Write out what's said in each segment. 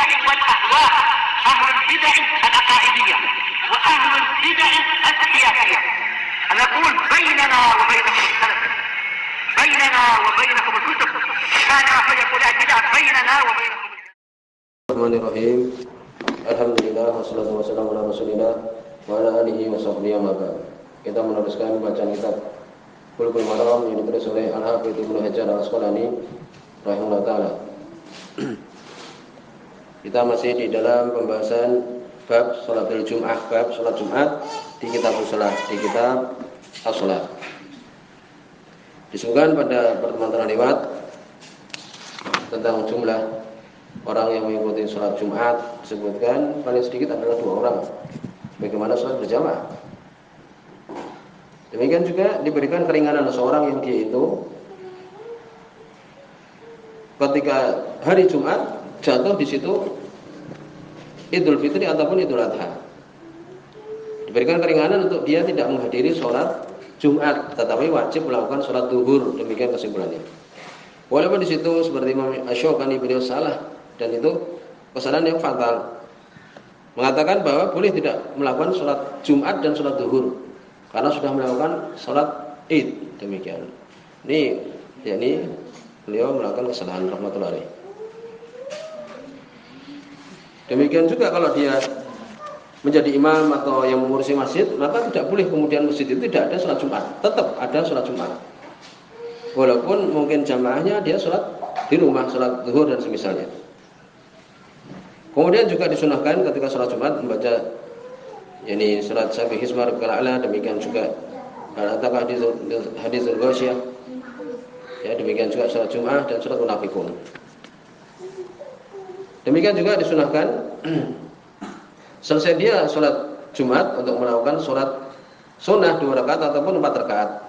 البدع والأهواء، أهل البدع العقائدية وأهل البدع السياسية. نقول بيننا وبينكم السلف، بيننا وبينكم الكتب، كان فيقول البدع بيننا وبينكم. Bismillahirrahmanirrahim. Alhamdulillah wassalatu wassalamu ala Rasulillah wa ala alihi wa sahbihi wa ba'd. Kita meneruskan bacaan kitab Bulughul Maram yang ditulis oleh Al-Hafidz Ibnu Hajar Al-Asqalani rahimahullah taala. Kita masih di dalam pembahasan bab salatul Jum'ah, bab salat Jumat di kitab Shalah, di kitab As-Shalah. Disebutkan pada pertemuan terlewat tentang jumlah orang yang mengikuti sholat Jumat, disebutkan paling sedikit adalah 2 orang. Bagaimana sholat berjamaah? Demikian juga diberikan keringanan seorang yang dia itu ketika hari Jumat jatuh di situ Idul Fitri ataupun Idul Adha. Diberikan keringanan untuk dia tidak menghadiri sholat Jumat, tetapi wajib melakukan sholat duhur. Demikian kesimpulannya. Walaupun di situ seperti Imam Asy-Syaukani beliau salah, dan itu kesalahan yang fatal. Mengatakan bahwa boleh tidak melakukan sholat Jumat dan sholat duhur karena sudah melakukan sholat Id. Demikian. Ini yakni beliau melakukan kesalahan rahmatullahi alaih. Demikian juga kalau dia menjadi imam atau yang mengurusi masjid, maka tidak boleh kemudian masjid itu tidak ada sholat Jumat. Tetap ada sholat Jumat. Walaupun mungkin jamaahnya dia sholat di rumah, sholat zuhur dan semisalnya. Kemudian juga disunahkan ketika sholat Jumat membaca yakni sholat Sabbihisma Rabbikal A'la, demikian juga al-Ataqah haditsul Ghasyiyah. Ya, demikian juga sholat Jumat dan sholat Munafiqun. Demikian juga disunahkan selesai dia sholat Jumat untuk melakukan sholat sunnah 2 rakaat ataupun 4 rakaat.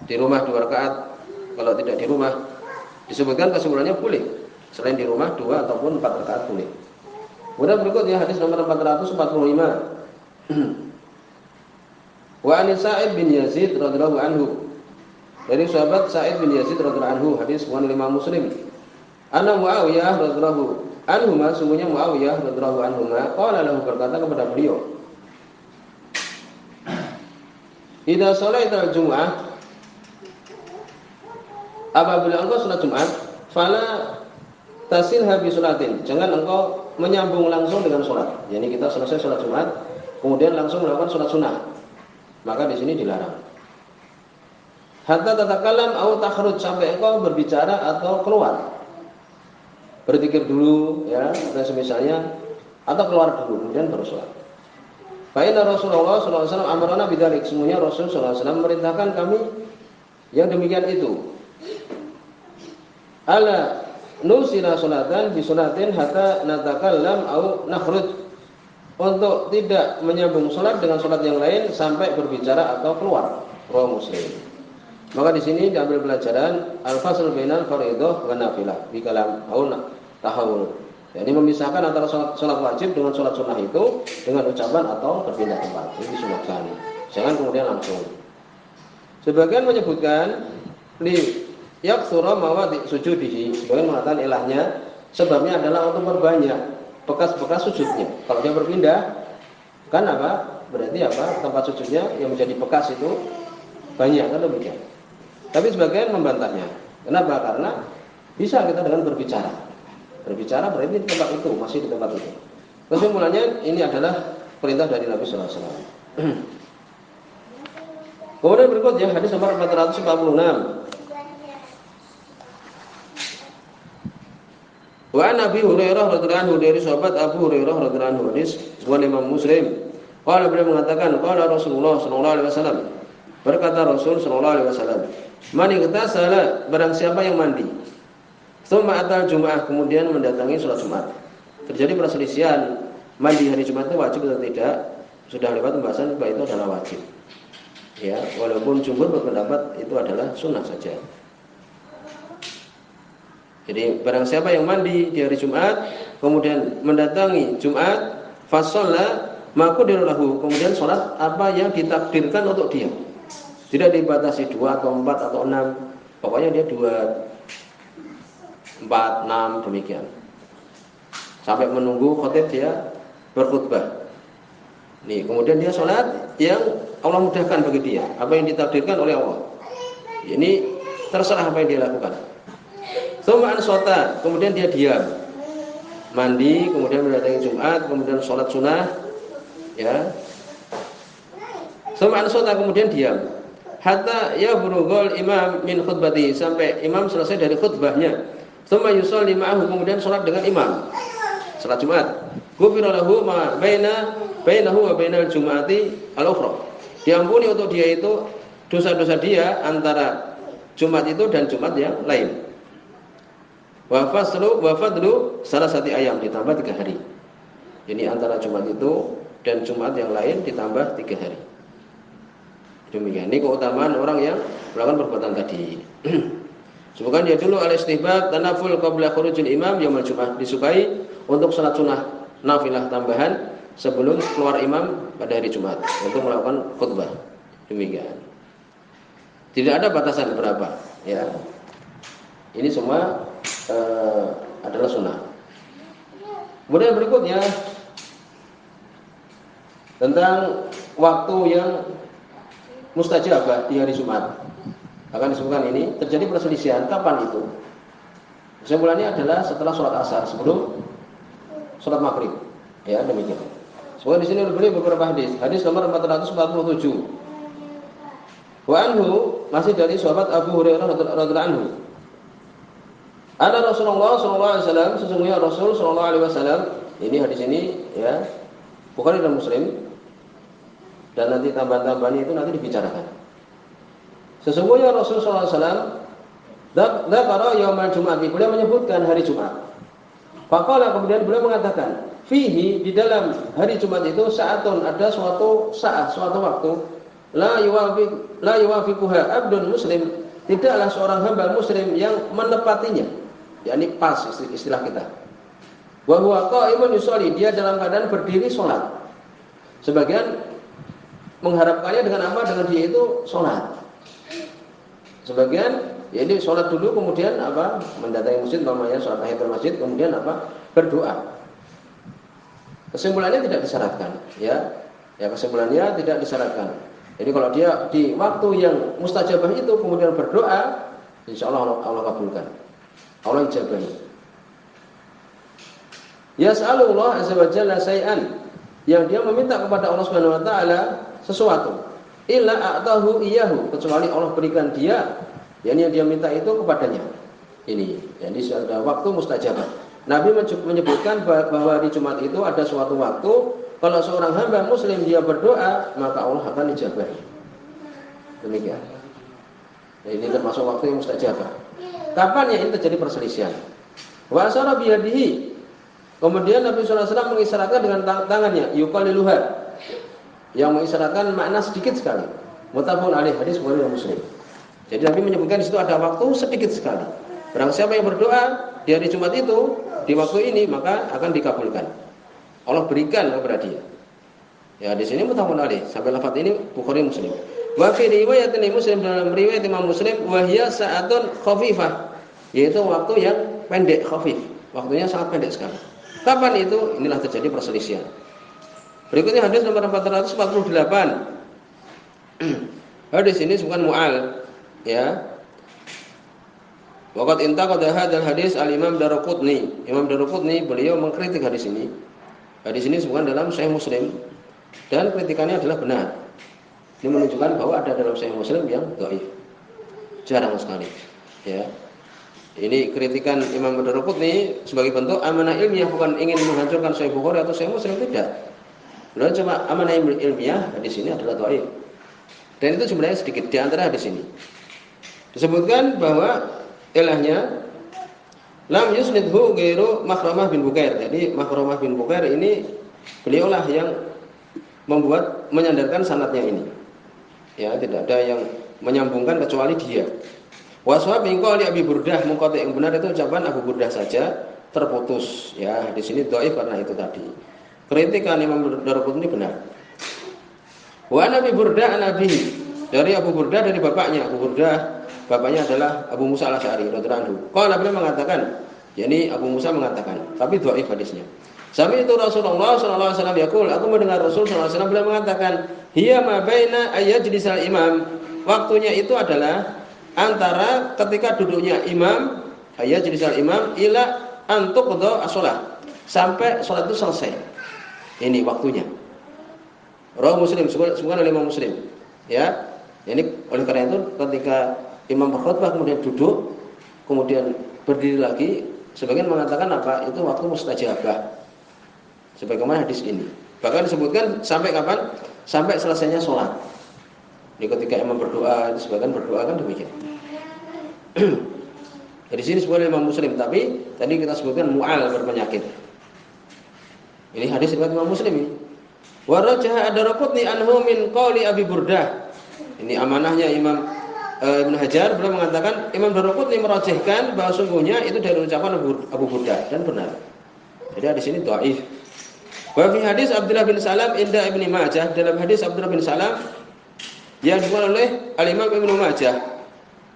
Di rumah 2 rakaat, kalau tidak di rumah disebutkan kesimpulannya boleh. Selain di rumah 2 ataupun 4 rakaat boleh. Kemudian berikutnya hadis nomor 445. Wa an Sa'id bin Yazid radhiyallahu anhu. Dari sahabat Sa'id bin Yazid radhiyallahu anhu, hadis riwayat Imam Muslim. Anna Muawiyah radhiyallahu anhu, sungguhnya Muawiyah radhiyallahu anhu qala lahu, berkata kepada beliau, idza shalaita al-jum'ah, apabila engkau salat Jumat, fala tasilha bi sholatin, jangan engkau menyambung langsung dengan salat. Yani kita selesai salat Jumat, kemudian langsung melakukan salat sunnah. Maka di sini dilarang. Hatta tatakalam au takhruj, sampai engkau berbicara atau keluar. Berzikir dulu ya, dan semisalnya, atau keluar dulu kemudian baru salat. Fa inna Rasulullah sallallahu alaihi wasallam amarna bidzalik, semuanya Rasul sallallahu alaihi wasallam memerintahkan kami yang demikian itu. Ala nusila salatan bi salatin hatta natakallam au nakhruj, untuk tidak menyambung salat dengan salat yang lain sampai berbicara atau keluar. Rawi Muslim. Maka di sini diambil pelajaran al-fasl bainal fardhiyah wa nafilah bi kalam au tahawul. Jadi memisahkan antara salat wajib dengan salat sunnah itu dengan ucapan atau berpindah tempat. Ini disunahkan. Jangan kemudian langsung. Sebagian menyebutkan li yaksura mawadi sujudihi, sebagian mengatakan ilahnya sebabnya adalah untuk memperbanyak bekas-bekas sujudnya. Kalau dia berpindah, kan apa? Berarti apa? Tempat sujudnya yang menjadi bekas itu banyak, kan demikian. Tapi sebagian membantahnya. Kenapa? Karena bisa kita dengan berbicara. Berbicara berarti di tempat itu, masih di tempat itu. Kesimpulannya ini adalah perintah dari Nabi sallallahu alaihi wasallam. Kemudian berikutnya hadis nomor 446. Wa an Abi Hurairah radhiyallahu anhu, dari sahabat Abu Hurairah radhiyallahu anhu, hadis riwayat Imam Muslim. Qala, beliau mengatakan, qala Rasulullah sallallahu alaihi wasallam, berkata Rasul sallallahu alaihi wasallam, man igtasala, barang siapa yang mandi, tsumma atal Jum'ah, kemudian mendatangi salat Jumat. Terjadi perselisihan mandi hari Jumat itu wajib atau tidak. Sudah lewat pembahasan bahwa itu adalah wajib. Ya, walaupun jumhur berpendapat itu adalah sunnah saja. Jadi barang siapa yang mandi di hari Jumat kemudian mendatangi Jumat, fasalla maqdira lahu, kemudian salat apa yang ditakdirkan untuk dia. Tidak dibatasi 2 atau 4 atau 6. Pokoknya dia 2, 4, 6 demikian. sampai menunggu khatib dia berkhutbah. Nih, kemudian dia sholat yang Allah mudahkan bagi dia, apa yang ditakdirkan oleh Allah. Ini terserah apa yang dia lakukan. Tsumma ansota, kemudian dia diam. Mandi, kemudian mendatangi Jumat, kemudian sholat sunnah, ya. Tsumma ansota, kemudian diam. Hatta yabrugul imam min khutbati, sampai imam selesai dari khutbahnya. Tsumma yusolli ma'ahu, kemudian sholat dengan imam. Salat Jumat. Ghufira lahu ma bainahu wa bainal jum'ati al-ukhra. Diampuni untuk dia itu dosa-dosa dia antara Jumat itu dan Jumat yang lain. Wa fadlu salasati ayam, ditambah 3 hari. Ini antara Jumat itu dan Jumat yang lain ditambah 3 hari. Demikian. Ini keutamaan orang yang melakukan perbuatan tadi. Sebutkan dia dulu al-istihbab tanaful qabla khurujil imam yaumul Jumat, disukai untuk salat sunnah nafilah tambahan sebelum keluar imam pada hari Jumat untuk melakukan khutbah. Demikian. Tidak ada batasan berapa, ya. Ini semua adalah sunnah. Kemudian berikutnya tentang waktu yang mustajabah di hari Jumat. Akan disebutkan ini terjadi perselisihan kapan itu. Kesimpulannya adalah setelah sholat asar, sebelum sholat maghrib. Ya, demikian. Soalnya di sini beliau beberapa hadis. Hadis nomor 447. Wa anhu, masih dari sahabat Abu Hurairah radhiyallahu anhu. Ada Rasulullah sallallahu alaihi wasallam, sesungguhnya Rasul sallallahu alaihi wasallam, ini hadis ini ya, Bukhari dan Muslim. Dan nanti tambahan-tambahannya itu nanti dibicarakan. Sesungguhnya Rasul sallallahu alaihi wasallam dzakara yaumal Jum'ati, beliau menyebutkan hari Jumat. Faqala, kemudian beliau mengatakan, fihi, di dalam hari Jumat itu saatun, ada suatu saat, suatu waktu, la yuwafiquha abdun muslim, tidaklah seorang hamba muslim yang menepatinya, yakni pas istilah kita. Wa huwa qa'imun yusolli, dia dalam keadaan berdiri sholat. Sebagian mengharapkannya dengan apa? Dengan dia itu sholat. Sebagian ya ini sholat dulu, kemudian apa? Mendatangi masjid, namanya sholat tahiyatul masjid, kemudian apa? Berdoa. Kesimpulannya tidak disyaratkan, ya. Ya, kesimpulannya tidak disyaratkan. Jadi kalau dia di waktu yang mustajabah itu kemudian berdoa, insya Allah Allah kabulkan, Allah ijabahi. Yas'alullah azza wa jalla say'an, yang dia meminta kepada Allah Subhanahu wa taala sesuatu, illa a'tahu iyyahu, kecuali Allah berikan dia, yakni yang dia minta itu kepadanya. Ini, jadi sudah waktu mustajabah. Nabi menyebutkan bahwa di Jumat itu ada suatu waktu, kalau seorang hamba muslim dia berdoa, maka Allah akan ijabahi. Demikian. Nah, ini termasuk waktu yang mustajabah. Kapan ya ini terjadi perselisihan? Wa asara biyadihi. Kemudian Nabi sallallahu alaihi wasallam mengisyaratkan dengan tangannya, yuqalliluha, yang mengisyaratkan makna sedikit sekali. Muttafaqun alaih, hadis Bukhari dan Muslim. Jadi Nabi menyebutkan di situ ada waktu sedikit sekali. Barang siapa yang berdoa di hari Jumat itu, di waktu ini, maka akan dikabulkan. Allah berikan kepada dia. Ya, di sini muttafaqun alaih. Sampai lafaz ini Bukhari Muslim. Wa fi riwayatin Muslim, dalam riwayat Imam Muslim, wa hiya sa'atun khafifah, yaitu waktu yang pendek, khafif. Waktunya sangat pendek sekali. Kapan itu? Inilah terjadi perselisihan. Berikutnya hadis nomor 448. Hadis ini bukan mu'al, ya. Waqad intaqada hadzal hadis al-Imam Daruqutni. Imam Daruqutni beliau mengkritik hadis ini. Hadis ini bukan dalam Sahih Muslim dan kritikannya adalah benar. Ini menunjukkan bahwa ada dalam Sahih Muslim yang dhaif. Jarang sekali, ya. Ini kritikan Imam Daruqutni sebagai bentuk amanah ilmiah, bukan ingin menghancurkan Sahih Bukhari atau Sahih Muslim, tidak. Beliau cuma amanah ilmiah, hadis ini adalah dhaif. Dan itu jumlahnya sedikit di antara hadis ini. Disebutkan bahwa ilahnya lam yusnidhu ghairu Makhramah bin Bukair. Jadi Makhramah bin Bukair ini beliaulah yang menyandarkan sanadnya ini. Ya, tidak ada yang menyambungkan kecuali dia. Waswab ingqal li Abi Burdah, mengkotek yang benar itu ucapan Abu Burdah saja, terputus. Ya, di sini dhaif karena itu tadi. Kritikan Imam Daruqutni benar. Wa Nabi Burdah Nabi, dari Abu Burdah dari bapaknya. Abu Burdah bapaknya adalah Abu Musa al-Asy'ari radhiyallahu anhu. Qala beliau mengatakan, Yani Abu Musa mengatakan, tapi dhaif hadisnya. Sami itu Rasulullah sallallahu alaihi wasallam yaqul, aku mendengar Rasul sallallahu alaihi wasallam beliau mengatakan, hiya ma baina ayyajlisal imam. Waktunya itu adalah antara ketika duduknya imam, ayyajlisal imam ila antuqda as-shalah. Sampai salat itu selesai. Ini waktunya. Rawi Muslim, semua oleh Imam Muslim. Ya. Ini oleh karena itu ketika imam berkhutbah kemudian duduk, kemudian berdiri lagi, sebagian mengatakan apa? Itu waktu mustajabah. Sebagaimana hadis ini. Bahkan disebutkan sampai kapan? Sampai selesainya sholat. Jadi ketika imam berdoa, sebagian berdoa kan demikian. Di sini sebenarnya Imam Muslim, tapi tadi kita sebutkan mu'al berpenyakit. Ini hadis riwayat Imam Muslim ini. Wa rajaha ad-Daraqutni anhu min qauli Abi Burdah. Ini amanahnya Imam Ibnu Hajar, beliau mengatakan Imam Daraqutni merajihkan bahwa sungguhnya itu dari ucapan Abu Burdah dan benar. Jadi hadis ini dhaif. Wa fi hadis Abdullah bin Salam inda Ibnu Majah, dalam hadis Abdullah bin Salam yang dikeluarkan oleh Al-Imam Ibnu Majah.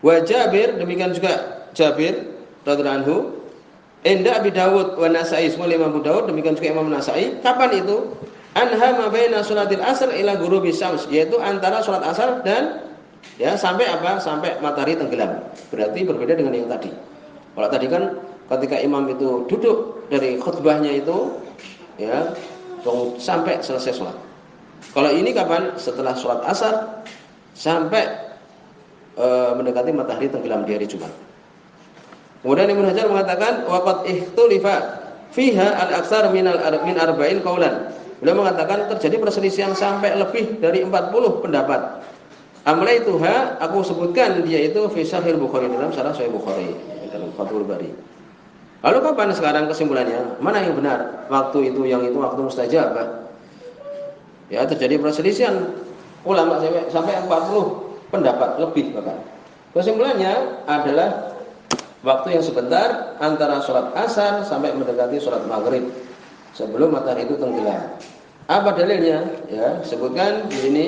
Wa Jabir, demikian juga Jabir radhiyallahu anhu, inda Abi Dawud wa Nasa'i, semua Imam Abu Dawud, demikian juga Imam Nasa'i. Kapan itu? Anha ma baina sholatil asr ila ghurubi syams, yaitu antara salat asar dan ya sampai apa? Sampai matahari tenggelam. Berarti berbeda dengan yang tadi. Kalau tadi kan ketika imam itu duduk dari khutbahnya itu ya sampai selesai sholat. Kalau ini kapan? Setelah sholat asar sampai mendekati matahari tenggelam di hari Jumat. Kemudian Ibnu Hajar mengatakan waqad ihtulifa fiha al-aktsar min arba'in qaulan. Beliau mengatakan terjadi perselisihan sampai lebih dari 40 pendapat. Amlaituha, aku sebutkan dia itu fi Sahih Bukhari, dalam Sahih Bukhari, dalam Fathul Bari. Lalu kapan sekarang kesimpulannya? Mana yang benar? Waktu itu yang itu waktu mustajabah. Ya, terjadi perselisihan ulama sampai 40 pendapat lebih bahkan. Kesimpulannya adalah waktu yang sebentar antara sholat asar sampai mendekati sholat maghrib sebelum matahari itu tenggelam. Apa dalilnya? Ya, sebutkan di sini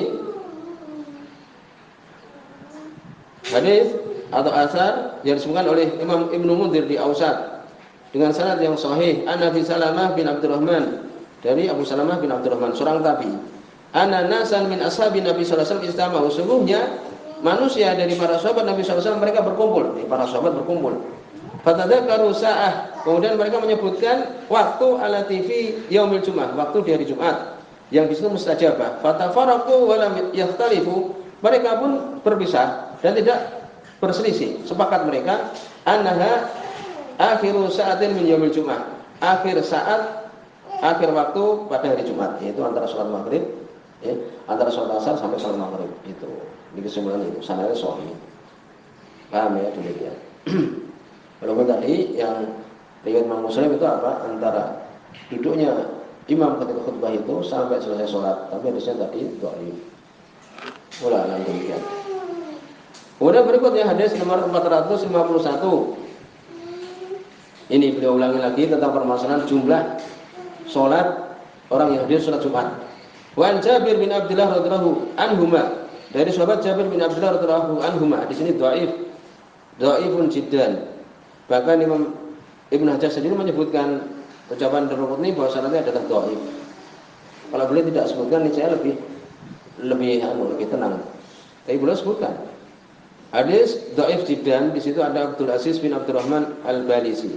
hadis atau asar yang disebutkan oleh Imam Ibnu Munzir di Ausat dengan sanad yang sahih, an Abi Salamah bin Abdurrahman, dari Abu Salamah bin Abdurrahman, seorang tabi. Ana nasan min ashabin Nabi sallallahu alaihi wasallam istama'u, sungguhnya manusia dari para sahabat Nabi sallallahu alaihi wasallam mereka berkumpul, para sahabat berkumpul. Fatadzakaru sa'ah, kemudian mereka menyebutkan waktu ala TV yaumil Jumat, waktu di hari Jumat yang di situ mustajabah. Fatafaraqu wa lam yakhtalifu, mereka pun berpisah dan tidak berselisih. Sepakat mereka annaha akhiru sa'atin min yaumil Jumat, akhir saat, akhir waktu pada hari Jumat, yaitu antara sholat maghrib ya, antara sholat asar sampai sholat maghrib. Itu di kesimpulan itu sanadnya sahih. Paham ya demikian. Walaupun tadi yang riwayat Imam Muslim itu apa? Antara duduknya imam ketika khutbah itu sampai selesai sholat. Tapi hadisnya tadi dhaif. Ulah demikian. Kemudian berikutnya hadis nomor 451. Ini beliau ulangi lagi tentang permasalahan jumlah sholat orang yang hadir sholat Jumat. Wan Jabir bin Abdullah radhiyallahu anhuma, dari sahabat Jabir bin Abdullah radhiyallahu anhuma. Di sini dhaifun jiddan. Bahkan Imam Ibnu Hajar sendiri menyebutkan ucapan Daraqutni bahwa sanadnya adalah dhaif. Kalau beliau tidak sebutkan, ini saya lebih tenang. Tapi beliau sebutkan hadis dhaif jiddan. Di situ ada Abdul Aziz bin Abdurrahman Al-Balisi.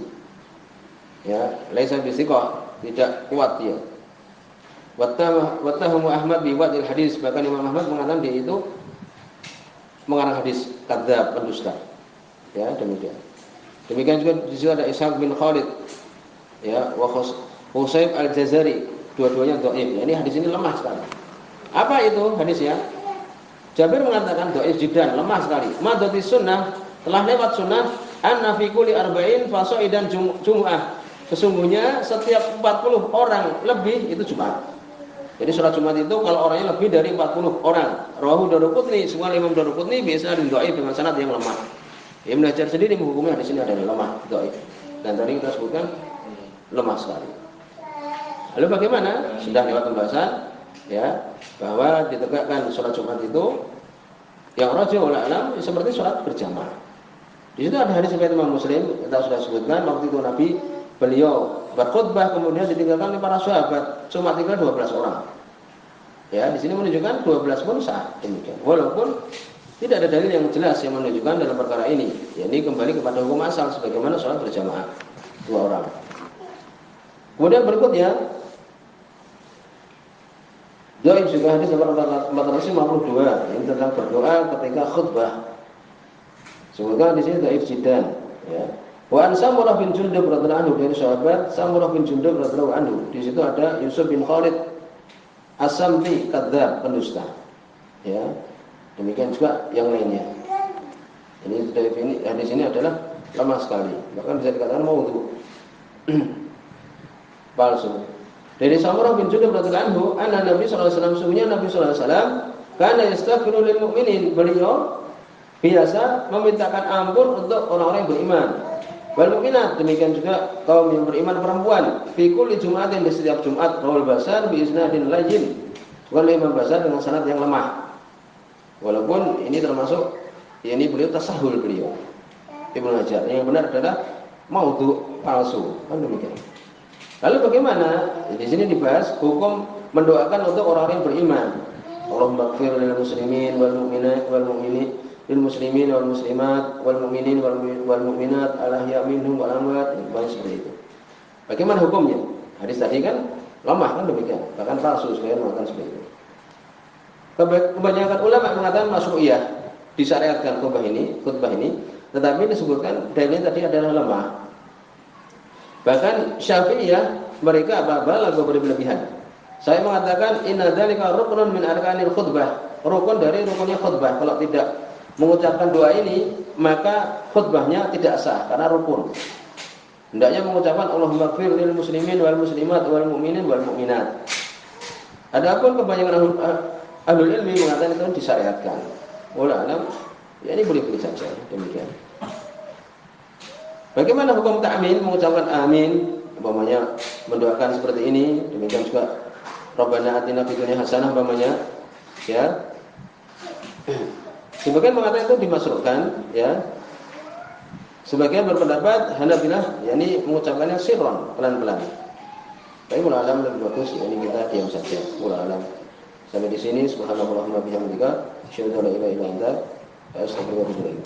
Ya, laisa bisiqah, tidak kuat dia. Wattahamu Ahmad bi wadil hadis, bahkan Imam Ahmad mengatakan dia itu mengarang hadis kadzdzab, pendusta. Ya, demikian. Demikian juga di situ ada Ishaq bin Khalid, ya, wa Husayb Al-Jazari, dua-duanya dhaif. Ya, ini hadis ini lemah sekali. Apa itu hadisnya? Jabir mengatakan dhaif jiddan, lemah sekali. Madati sunnah, telah lewat sunnah anna fi kulli arba'in fasaidan jumu'ah. Sesungguhnya setiap 40 orang lebih itu Jumat. Jadi sholat Jumat itu kalau orangnya lebih dari 40 orang. Rawahu Daraqutni, semua Imam Daraqutni biasa dhaif dengan sanad yang lemah. Ibnu Hajar sendiri menghukumnya di sini ada lemah, dhaif. Dan tadi kita sebutkan lemah sekali. Lalu bagaimana? Sudah lewat pembahasan ya, bahwa ditegakkan sholat Jumat itu yang rajih wal alam seperti sholat berjamaah. Di situ ada hadis riwayat Imam Muslim, kita sudah sebutkan waktu itu Nabi beliau berkhutbah kemudian ditinggalkan oleh para sahabat, cuma tinggal 12 orang. Ya, di sini menunjukkan 12 pun sah demikian. Walaupun tidak ada dalil yang jelas yang menunjukkan dalam perkara ini. Ya, ini kembali kepada hukum asal sebagaimana sholat berjamaah 2 orang. Kemudian berikutnya doa juga hadis nomor 452 ini tentang berdoa ketika khutbah. Semoga di sini dhaif jiddan, ya. Wa an Samurah bin Jundub radhiyallahu anhu, dari sahabat Samurah bin Jundub radhiyallahu anhu. Di situ ada Yusuf bin Khalid As-Samti kadzdzab, pendusta. Ya. Demikian juga yang lainnya. Ini dhaif ini hadis ini adalah lemah sekali. Bahkan bisa dikatakan maudhu. Palsu. Dari Samurah bin Jundub radhiyallahu anhu, anna Nabi sallallahu alaihi wasallam, sungguhnya Nabi sallallahu alaihi wasallam kana yastaghfiru lil mu'minin, beliau biasa memintakan ampun untuk orang-orang yang beriman. Wal mukminat, demikian juga kaum yang beriman perempuan. Fi kulli Jum'atin, di setiap Jumat. Rawal Basar bi isnadin layyin. Wal Imam Basar dengan sanad yang lemah. Walaupun ini termasuk ya ini beliau tasahul beliau. Ibnu Hajar. Yang benar adalah maudhu, palsu. Kan demikian. Lalu bagaimana? Di sini dibahas hukum mendoakan untuk orang-orang yang beriman. Allahumma ighfir lil muslimin wal mu'minat wal mu'minin lil muslimin wal muslimat wal mu'minin wal mu'minat al-ahya' minhum wal amwat, seperti itu. Bagaimana hukumnya? Hadis tadi kan lemah kan demikian, bahkan palsu sekalian mengatakan seperti itu. Kebanyakan ulama mengatakan masyru'iyah, disyariatkan khutbah ini, tetapi disebutkan dalilnya tadi adalah lemah. Bahkan Syafi'iyah mereka lagu berlebihan. Saya mengatakan inna dzalika ruknun min arkanil khutbah, rukun dari rukunnya khutbah. Kalau tidak mengucapkan doa ini, maka khutbahnya tidak sah karena rukun. Hendaknya mengucapkan Allahumma ighfir lil muslimin wal muslimat wal mu'minin wal mu'minat. Adapun kebanyakan ahlul ilmi mengatakan itu disyariatkan. Wallahu a'lam, ya ini boleh-boleh saja demikian. Bagaimana hukum ta'min, mengucapkan amin, umpamanya mendoakan seperti ini, demikian juga Rabbana atina fid dunya hasanah umpamanya, ya. Sebagian mengatakan itu dimasukkan, ya. Sebagian berpendapat Hanabilah, yakni mengucapkannya sirron, pelan-pelan. Tapi wallahu a'lam lebih bagus, ini kita diam saja. Wallahu a'lam. Sampai di sini subhanallahumma bihamdika, asyhadu an la ilaha illa anta, astaghfiruka wa atubu ilaik.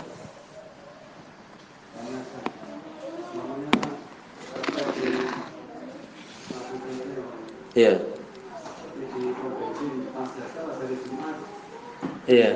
Iya. Iya.